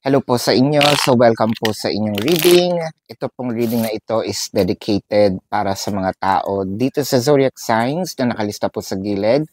Hello po sa inyo. So welcome po sa inyong reading. Ito pong reading na ito is dedicated para sa mga tao dito sa zodiac signs na nakalista po sa gilid.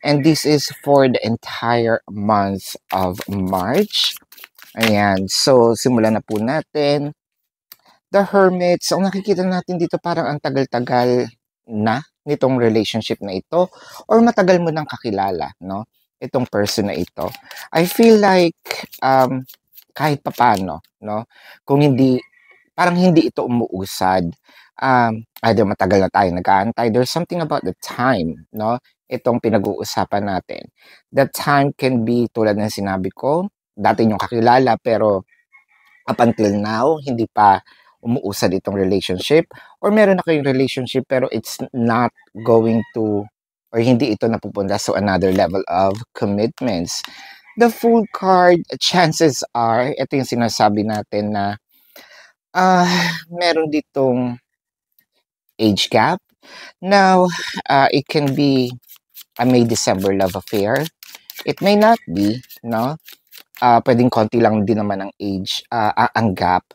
And this is for the entire month of March. Ayan. So simulan na po natin. The Hermit. So ang nakikita natin dito parang ang tagal-tagal na nitong relationship na ito or matagal mo nang kakilala, no? Itong person na ito. I feel like kahit papano, no? Kung hindi, parang hindi ito umuusad. Either matagal na tayo nag-aantay. There's something about the time, no? Itong pinag-uusapan natin. The time can be, tulad ng sinabi ko, dati yung kakilala, pero up until now, hindi pa umuusad itong relationship. Or meron na kayong relationship, pero it's not going to, or hindi ito napupunta sa another level of commitments. The Fool card, chances are, ito yung sinasabi natin na meron ditong age gap. Now, it can be a May-December love affair. It may not be, no? Pwedeng konti lang din naman ang age, ang gap,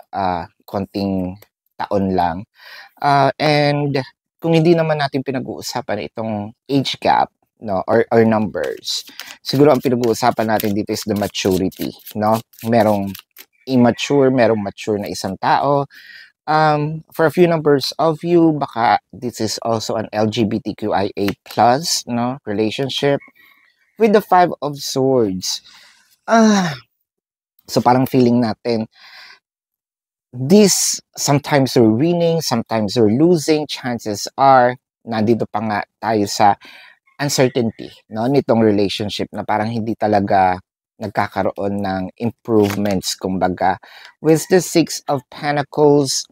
konting taon lang. And kung hindi naman natin pinag-uusapan itong age gap, no, or numbers, siguro ang pinag-uusapan natin dito is the maturity, no? Merong immature, merong mature na isang tao. For a few numbers of you, baka this is also an LGBTQIA plus, no, relationship with the Five of Swords. So parang feeling natin, this, sometimes we're winning, sometimes we're losing. Chances are, nandito pa nga tayo sa uncertainty, no, nitong relationship na parang hindi talaga nagkakaroon ng improvements, kumbaga. With the Six of Pentacles,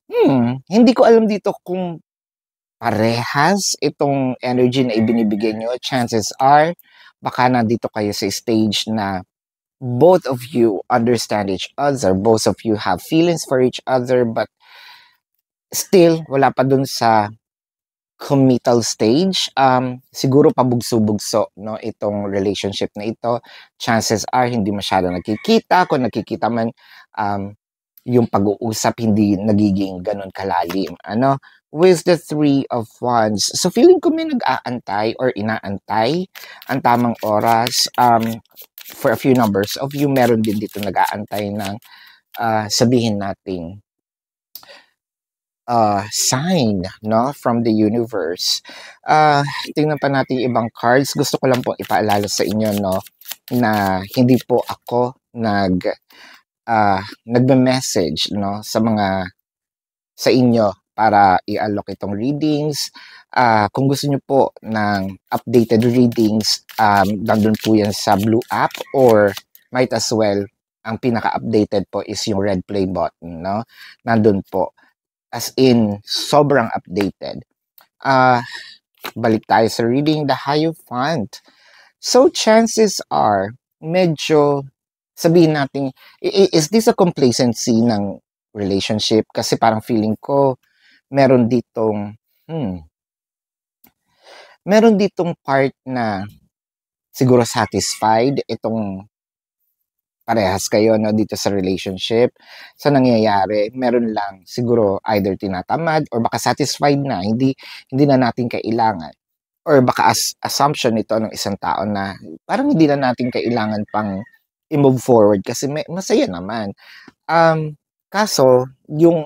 hindi ko alam dito kung parehas itong energy na ibinibigay nyo. Chances are, baka nandito kayo sa stage na both of you understand each other, both of you have feelings for each other, but still, wala pa dun sa committal stage. Siguro pabugso-bugso, no, itong relationship na ito. Chances are, hindi masyado nagkikita. Kung nagkikita man, yung pag-uusap hindi nagiging ganun kalalim. Ano? With the Three of Wands. So, feeling ko may nag-aantay or inaantay ang tamang oras. For a few numbers of you, meron din dito nag-aantay ng sabihin nating sign, no, from the universe. Tingnan pa natin yung ibang cards. Gusto ko lang po ipaalala sa inyo, no, na hindi po ako nagme-message, no, sa inyo para i-allok itong readings. Kung gusto nyo po ng updated readings, nandun po yan sa blue app, or might as well, ang pinaka-updated po is yung red play button, no? Nandun po. As in, sobrang updated. Balik tayo sa reading, the Hierophant. So, chances are, medyo, sabihin natin, is this a complacency ng relationship? Kasi parang feeling ko, meron ditong part na siguro satisfied itong parehas kayo, no, dito sa relationship. Sa nangyayari, meron lang siguro either tinatamad or baka satisfied na, hindi na natin kailangan. Or baka assumption ito ng isang tao na parang hindi na natin kailangan pang i-move forward kasi masaya naman. Kaso, yung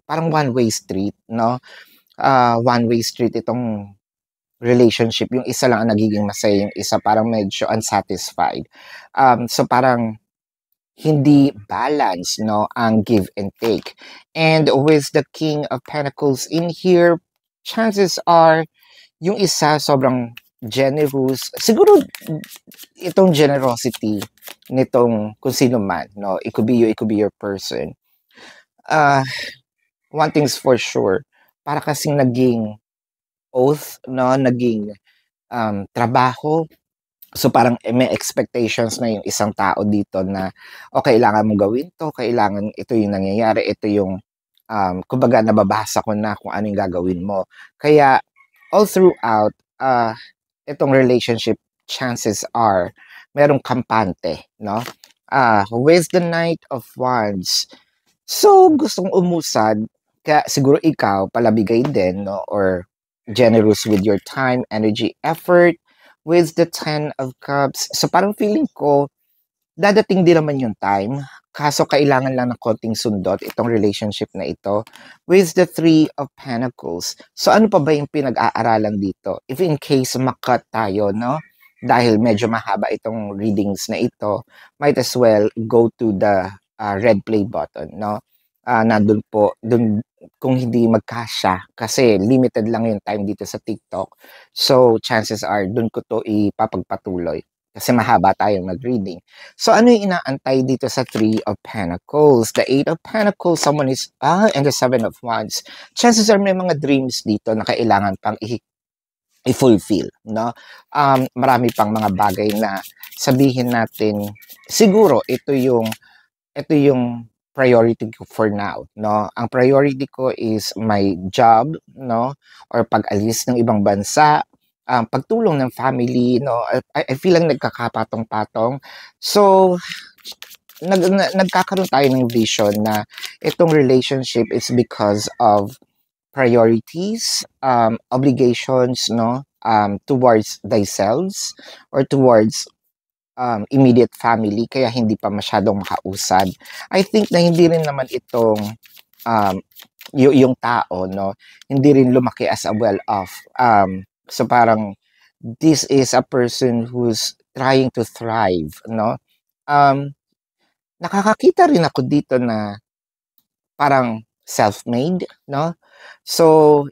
parang one-way street, no? One-way street itong relationship. Yung isa lang ang nagiging masaya, yung isa parang medyo unsatisfied. So parang hindi balance, no, ang give and take. And with the King of Pentacles in here, chances are, yung isa sobrang generous. Siguro itong generosity nitong kung sino man, no, it could be you, it could be your person. One thing's for sure, para kasing naging oath, no, naging trabaho. So parang may expectations na yung isang tao dito na kailangan mong gawin to, kailangan ito yung nangyayari, ito yung kumbaga nababasa ko na kung ano yung gagawin mo. Kaya all throughout itong relationship, chances are merong kampante, no? With the Knight of Wands. So, gustong umusad, kaya siguro ikaw palabigay din, no? Or generous with your time, energy, effort with the Ten of Cups. So, parang feeling ko, dadating din naman yung time. Kaso kailangan lang ng konting sundot itong relationship na ito with the Three of Pentacles. So ano pa ba yung pinag-aaralan dito? If in case makat tayo, no? Dahil medyo mahaba itong readings na ito, might as well go to the red play button, no? Nandun po, dun, kung hindi magkasya, kasi limited lang yung time dito sa TikTok. So chances are, dun ko to ipapagpatuloy. Kasi mahaba tayong mag-reading. So, ano yung inaantay dito sa Three of Pentacles? The Eight of Pentacles, someone is, and the Seven of Wands. Chances are may mga dreams dito na kailangan pang i-fulfill, no? Marami pang mga bagay na sabihin natin, siguro ito yung priority ko for now, no? Ang priority ko is my job, no? Or pag-alis ng ibang bansa, pagtulong ng family, no? I feel lang nagkakapatong-patong. So, nagkakaroon tayo ng vision na itong relationship is because of priorities, obligations, no? Towards themselves or towards immediate family, kaya hindi pa masyadong makausad. I think na hindi rin naman itong yung tao, no? Hindi rin lumaki as a well-off. So parang this is a person who's trying to thrive, no? Nakakakita rin ako dito na parang self-made, no? So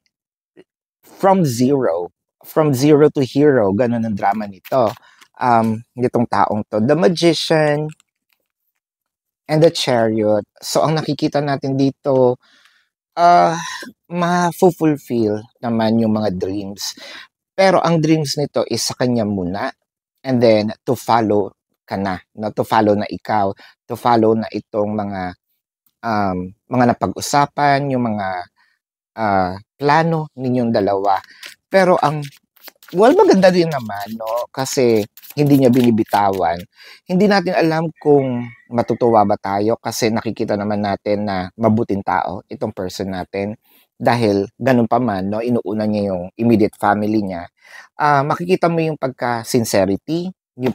from zero to hero, ganun ang drama nito. Nitong taong to, the Magician and the Chariot. So ang nakikita natin dito, ma-fulfill naman yung mga dreams. Pero ang dreams nito is sa kanya muna, and then to follow ka na, no? To follow na ikaw, to follow na itong mga napag-usapan, yung mga plano ninyong dalawa. Pero maganda din naman, no? Kasi hindi niya binibitawan. Hindi natin alam kung matutuwa ba tayo kasi nakikita naman natin na mabuting tao itong person natin. Dahil ganun pa man, no? Inuuna niya yung immediate family niya. Makikita mo yung pagka-sincerity, yung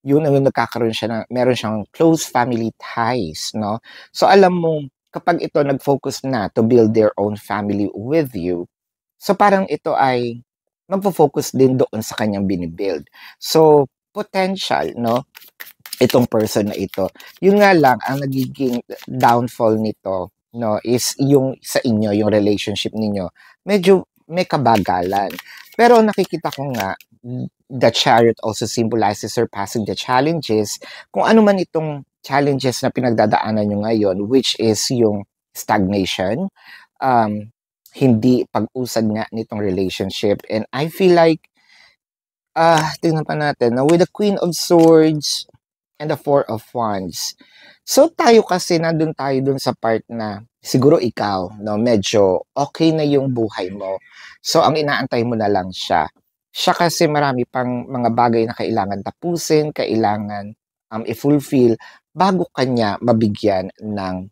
yun ang nagkakaroon siya na meron siyang close family ties, no? So alam mo, kapag ito nag-focus na to build their own family with you, so parang ito ay magfo-focus din doon sa kanyang binibuild. So potential, no? Itong person na ito. Yun nga lang, ang nagiging downfall nito, no, is yung sa inyo, yung relationship ninyo, medyo may kabagalan. Pero nakikita ko nga, the Chariot also symbolizes surpassing the challenges. Kung ano man itong challenges na pinagdadaanan nyo ngayon, which is yung stagnation, hindi pag-usad nga nitong relationship. And I feel like, tingnan pa natin, no, with the Queen of Swords and the Four of Wands. So tayo kasi nandun tayo dun sa part na siguro ikaw, no, medyo okay na yung buhay mo. So ang inaantay mo na lang siya. Siya kasi marami pang mga bagay na kailangan tapusin, kailangan i-fulfill bago kanya mabigyan ng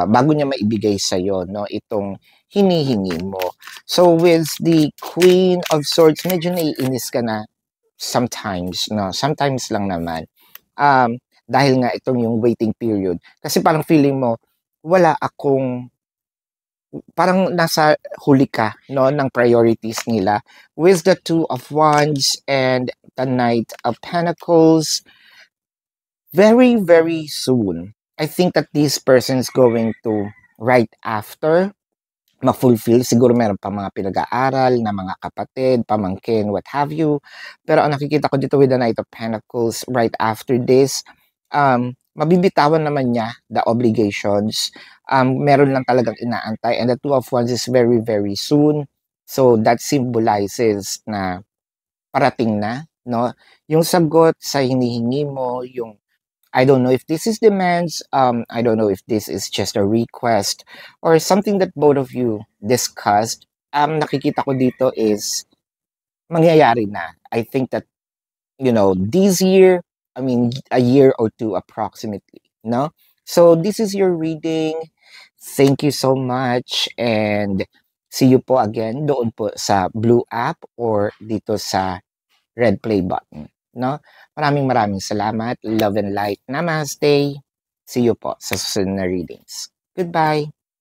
bago niya maibigay sa iyo, no, itong hinihingi mo. So with the Queen of Swords, medyo naiinis ka na sometimes, no, sometimes lang naman. Dahil nga itong yung waiting period. Kasi parang feeling mo, parang nasa huli ka, no, ng priorities nila. With the Two of Wands and the Knight of Pentacles, very, very soon, I think that this person is going to, right after, ma-fulfill. Siguro meron pa mga pinag-aaral na mga kapatid, pamangkin, what have you. Pero ang nakikita ko dito with the Knight of Pentacles, right after this, mabibitawan naman niya the obligations. Meron lang talagang inaantay. And the Two of Wands is very, very soon. So that symbolizes na parating na, no? Yung sagot sa hinihingi mo, yung I don't know if this is demands, I don't know if this is just a request or something that both of you discussed. Nakikita ko dito is mangyayari na. I think that, this year, a year or two approximately, no? So this is your reading. Thank you so much and see you po again doon po sa blue app or dito sa red play button, no? Maraming salamat. Love and light. Namaste. See you po sa susunod na readings. Goodbye.